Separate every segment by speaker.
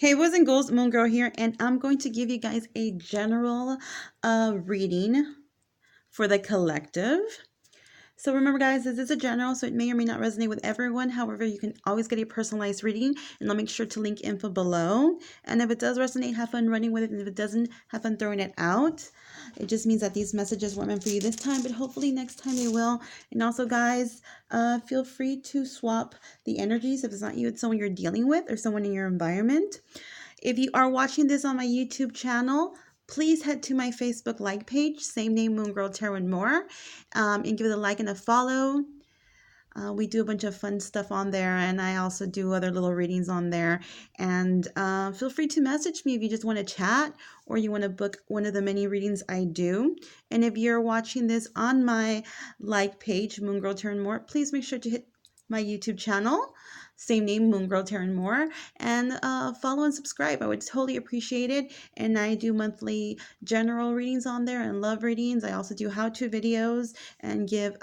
Speaker 1: Hey, boys and girls, Moon Girl here, and I'm going to give you guys a general reading for the collective. So remember, guys, this is a general, so it may or may not resonate with everyone. However, you can always get a personalized reading, and I'll make sure to link info below. And if it does resonate, have fun running with it, and if it doesn't, have fun throwing it out. It just means that these messages weren't meant for you this time, but hopefully next time they will. And also, guys, feel free to swap the energies if it's not you, it's someone you're dealing with or someone in your environment. If you are watching this on my YouTube channel, please head to my Facebook like page, same name, Moon Girl Tarot and More, and give it a like and a follow. We do a bunch of fun stuff on there, and I also do other little readings on there. And feel free to message me if you just want to chat or you want to book one of the many readings I do. And if you're watching this on my like page, Moon Girl Tarot and More, please make sure to hit my YouTube channel, same name, Moon Girl Tarot and More, and follow and subscribe. I would totally appreciate it. And I do monthly general readings on there and love readings. I also do how-to videos and give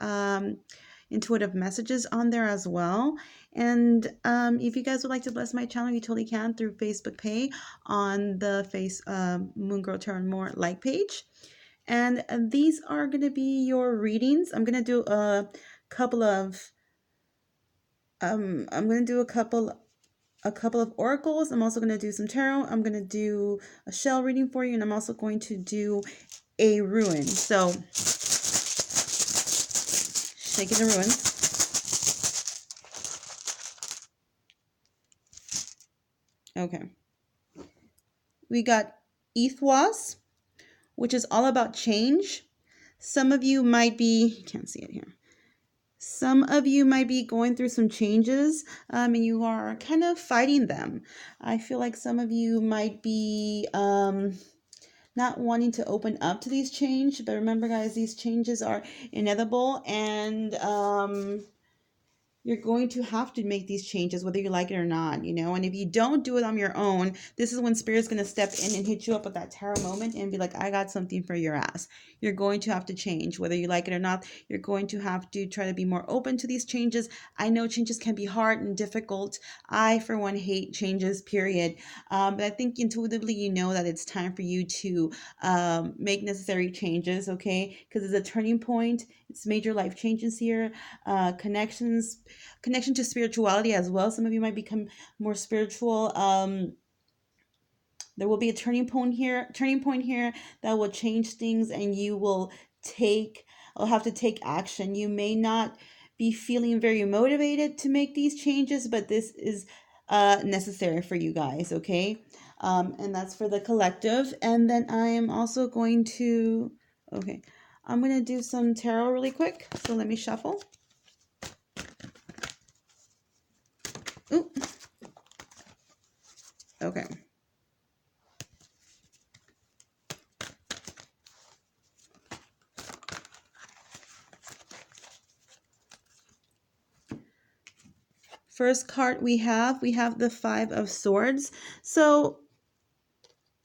Speaker 1: intuitive messages on there as well. And if you guys would like to bless my channel, you totally can through Facebook Pay on the Moon Girl Tarot and More like page. And these are going to be your readings. I'm going to do a couple of oracles. I'm also going to do some tarot. I'm going to do a shell reading for you, and I'm also going to do a rune. So, shaking the runes. Okay. We got Ethwas, which is all about change. Some of you might be, can't see it here. Some of you might be going through some changes and you are kind of fighting them. I feel like some of you might be not wanting to open up to these changes, but remember, guys, these changes are inevitable, and you're going to have to make these changes whether you like it or not, and if you don't do it on your own, this is when Spirit's going to step in and hit you up at that tarot moment and be like, I got something for your ass. You're going to have to change whether you like it or not. You're going to have to try to be more open to these changes. I know changes can be hard and difficult. I, for one, hate changes, period. But I think intuitively you know that it's time for you to make necessary changes, okay? Because it's a turning point. It's major life changes here. Connection to spirituality as well. Some of you might become more spiritual. There will be a turning point here that will change things, and you will have to take action. You may not be feeling very motivated to make these changes, but this is necessary for you guys, okay? And that's for the collective. And then I am also going to, okay, I'm going to do some tarot really quick. So let me shuffle. Ooh. Okay. First card we have the Five of Swords. So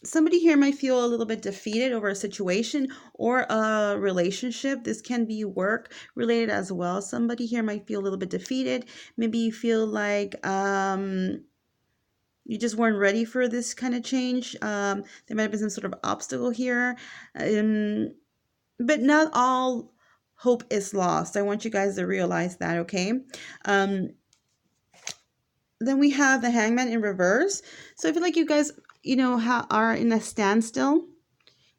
Speaker 1: somebody here might feel a little bit defeated over a situation or a relationship. This can be work related as well. Somebody here might feel a little bit defeated. Maybe you feel like you just weren't ready for this kind of change. There might have been some sort of obstacle here. But not all hope is lost. I want you guys to realize that, okay? Then we have the Hangman in reverse. So I feel like you guys, are in a standstill.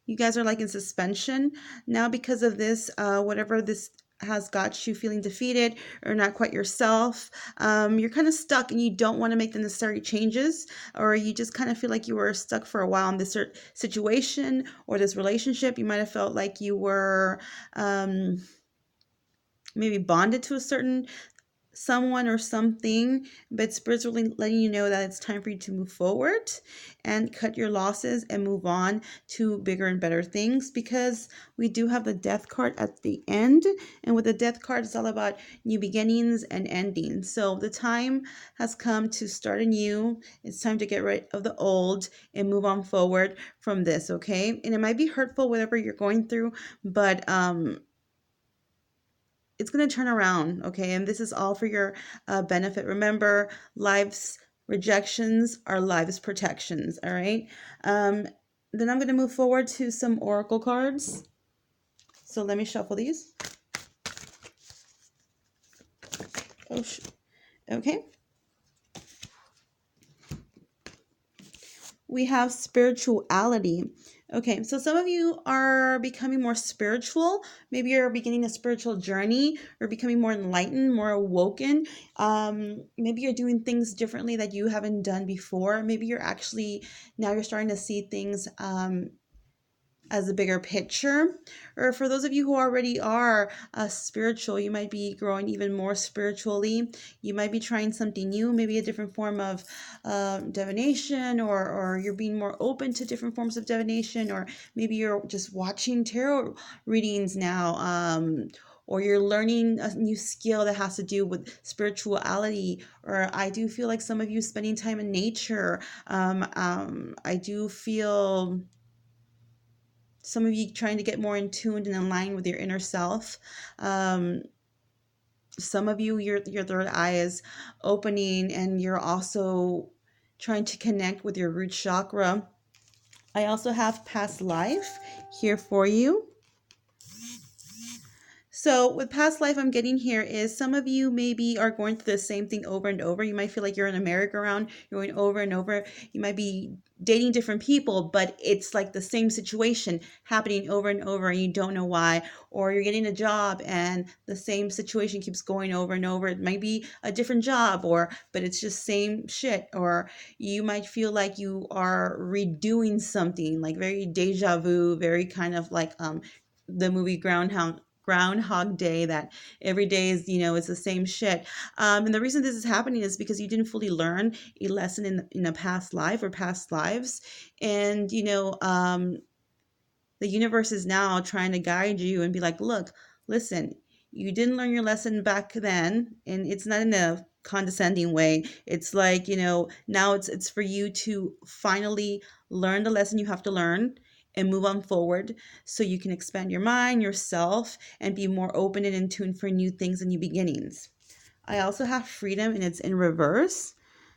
Speaker 1: You guys are like in suspension. Now because of this, whatever this has got you feeling defeated or not quite yourself, you're kind of stuck and you don't want to make the necessary changes, or you just kind of feel like you were stuck for a while in this situation or this relationship. You might have felt like you were maybe bonded to a certain someone or something, but Spirit's really letting you know that it's time for you to move forward and cut your losses and move on to bigger and better things, because we do have the Death card at the end, and with the Death card, it's all about new beginnings and endings. So the time has come to start anew. It's time to get rid of the old and move on forward from this, okay? And it might be hurtful, whatever you're going through, but it's going to turn around, okay? And this is all for your benefit. Remember, life's Rejections are life's protections. All right. Then I'm going to move forward to some oracle cards. So let me shuffle these. Oh, okay. We have spirituality. Okay, so some of you are becoming more spiritual. Maybe you're beginning a spiritual journey or becoming more enlightened, more awoken. Maybe you're doing things differently that you haven't done before. Maybe you're actually, now you're starting to see things as a bigger picture. Or for those of you who already are spiritual, you might be growing even more spiritually. You might be trying something new, maybe a different form of divination, or you're being more open to different forms of divination, or maybe you're just watching tarot readings now. Or you're learning a new skill that has to do with spirituality. Or I do feel like some of you spending time in nature. I do feel some of you trying to get more in tune and in line with your inner self. Some of you, your third eye is opening, and you're also trying to connect with your root chakra. I also have past life here for you. So with past life, I'm getting here is some of you maybe are going through the same thing over and over. You might feel like you're in a merry-go-round, you're going over and over. You might be dating different people, but it's like the same situation happening over and over, and you don't know why. Or you're getting a job and the same situation keeps going over and over. It might be a different job, but it's just same shit. Or you might feel like you are redoing something, like very deja vu, very kind of like the movie Groundhog Day, that every day is, it's the same shit. And the reason this is happening is because you didn't fully learn a lesson in a past life or past lives. And, the universe is now trying to guide you and be like, look, listen, you didn't learn your lesson back then. And it's not in a condescending way. It's like, now it's for you to finally learn the lesson you have to learn and move on forward, so you can expand your mind, yourself, and be more open and in tune for new things and new beginnings. I also have freedom, and it's in reverse.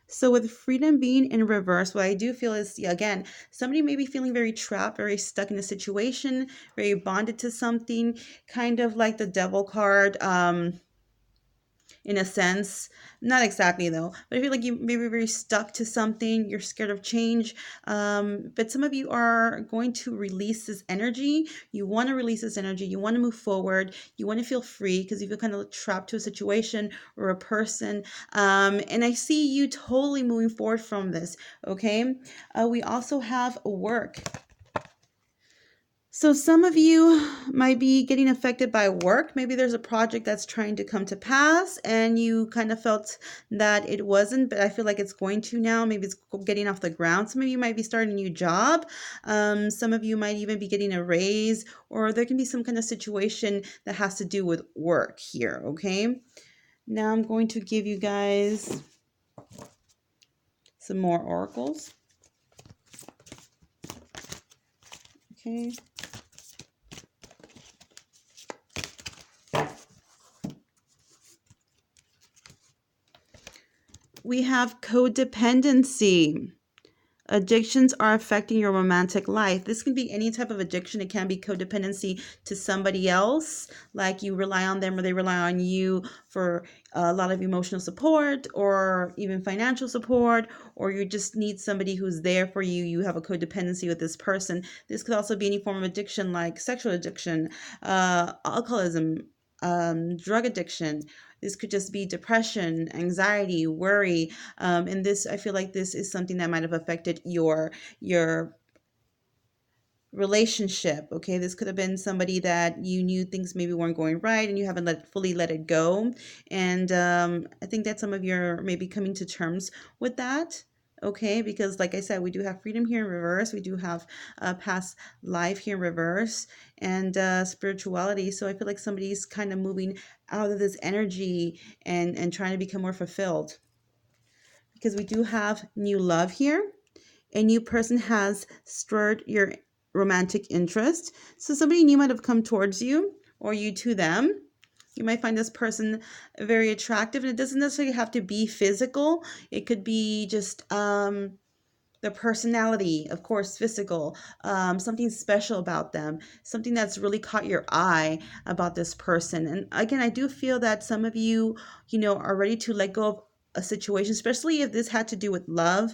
Speaker 1: So with freedom being in reverse, what I do feel is, again, somebody may be feeling very trapped, very stuck in a situation, very bonded to something, kind of like the devil card. In a sense, not exactly though, but I feel like you may be very stuck to something, you're scared of change. But some of you are going to release this energy. You want to release this energy, you want to move forward, you want to feel free because you feel kind of trapped to a situation or a person. And I see you totally moving forward from this. Okay. We also have work. So some of you might be getting affected by work. Maybe there's a project that's trying to come to pass and you kind of felt that it wasn't, but I feel like it's going to now. Maybe it's getting off the ground. Some of you might be starting a new job. Some of you might even be getting a raise, or there can be some kind of situation that has to do with work here, okay? Now I'm going to give you guys some more oracles. Okay. We have codependency. Addictions are affecting your romantic life. This can be any type of addiction. It can be codependency to somebody else, like you rely on them or they rely on you for a lot of emotional support or even financial support, or you just need somebody who's there for you. You have a codependency with this person. This could also be any form of addiction, like sexual addiction, alcoholism, drug addiction. This could just be depression, anxiety, worry. And this, I feel like this is something that might have affected your relationship. Okay, this could have been somebody that you knew things maybe weren't going right and you haven't fully let it go. And I think that some of you are maybe coming to terms with that. Okay, because like I said, we do have freedom here in reverse. We do have past life here in reverse, and spirituality. So I feel like somebody's kind of moving out of this energy and trying to become more fulfilled. Because we do have new love here. A new person has stirred your romantic interest. So somebody new might have come towards you, or you to them. You might find this person very attractive, and it doesn't necessarily have to be physical. It could be just their personality, of course, physical, something special about them, something that's really caught your eye about this person. And again, I do feel that some of you, are ready to let go of a situation, especially if this had to do with love.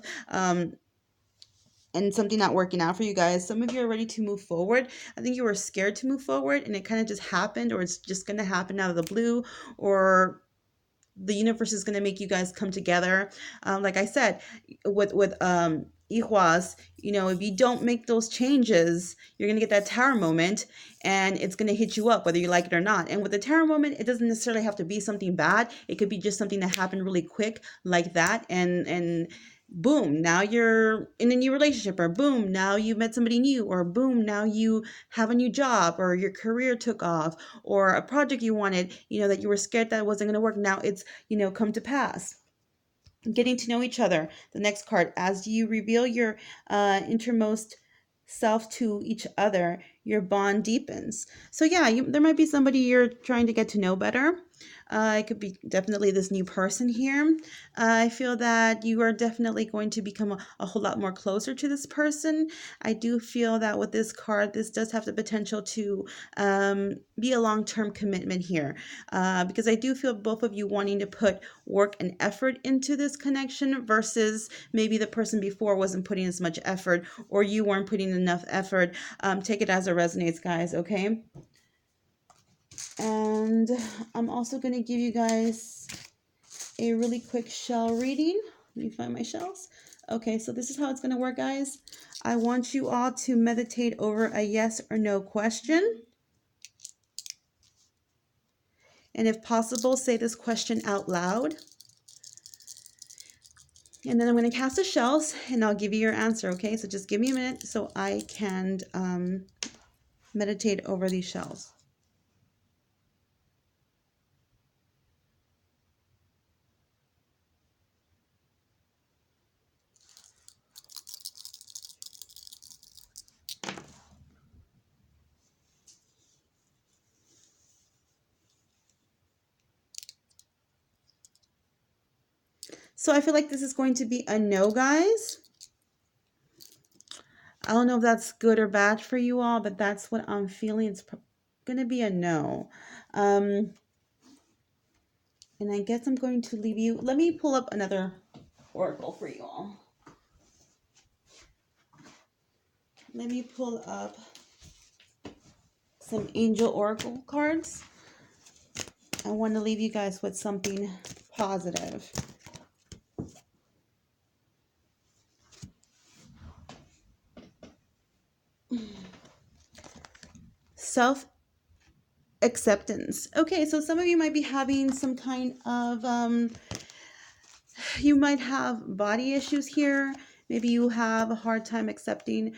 Speaker 1: And something not working out for you guys. Some of you are ready to move forward. I think you were scared to move forward and it kind of just happened, or it's just going to happen out of the blue, or the universe is going to make you guys come together. Like I said, with Ihuas, if you don't make those changes, you're going to get that tower moment and it's going to hit you up whether you like it or not. And with the tower moment, it doesn't necessarily have to be something bad. It could be just something that happened really quick like that, and boom, now you're in a new relationship, or boom, now you met somebody new, or boom, now you have a new job, or your career took off, or a project you wanted, that you were scared that wasn't going to work. Now it's, come to pass. Getting to know each other. The next card, as you reveal your innermost self to each other, your bond deepens. So yeah, there might be somebody you're trying to get to know better. It could be definitely this new person here. I feel that you are definitely going to become a whole lot more closer to this person. I do feel that with this card, this does have the potential to be a long-term commitment here, because I do feel both of you wanting to put work and effort into this connection versus maybe the person before wasn't putting as much effort, or you weren't putting enough effort. Take it as it resonates, guys, okay? And I'm also going to give you guys a really quick shell reading. Let me find my shells. Okay, so this is how it's going to work, guys. I want you all to meditate over a yes or no question. And if possible, say this question out loud. And then I'm going to cast the shells and I'll give you your answer, okay? So just give me a minute so I can meditate over these shells. So I feel like this is going to be a no, guys. I don't know if that's good or bad for you all, but that's what I'm feeling. It's going to be a no. And I guess I'm going to leave you. Let me pull up another oracle for you all. Let me pull up some angel oracle cards. I want to leave you guys with something positive. Self-acceptance. Okay, so some of you might be having some kind of, you might have body issues here. Maybe you have a hard time accepting,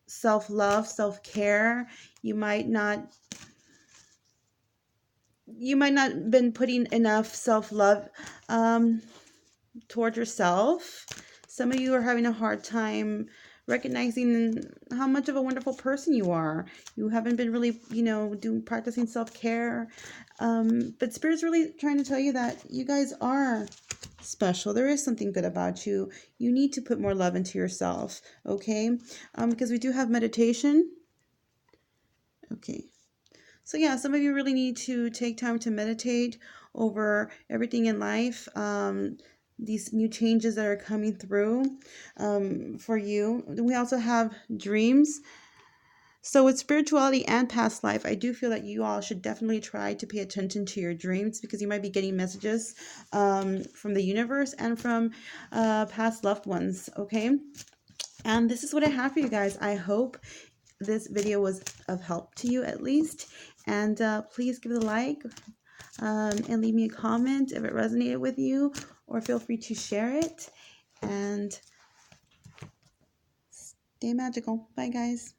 Speaker 1: self-love, self-care. You might not been putting enough self-love toward yourself. Some of you are having a hard time recognizing how much of a wonderful person you are. You haven't been really, practicing self-care. But Spirit's really trying to tell you that you guys are special. There is something good about you. You need to put more love into yourself, okay? Because we do have meditation. Okay. So yeah, some of you really need to take time to meditate over everything in life. These new changes that are coming through for you. We also have dreams. So with spirituality and past life, I do feel that you all should definitely try to pay attention to your dreams, because you might be getting messages from the universe and from past loved ones, okay? And this is what I have for you guys. I hope this video was of help to you at least. And please give it a like and leave me a comment if it resonated with you, or feel free to share it. And stay magical. Bye, guys.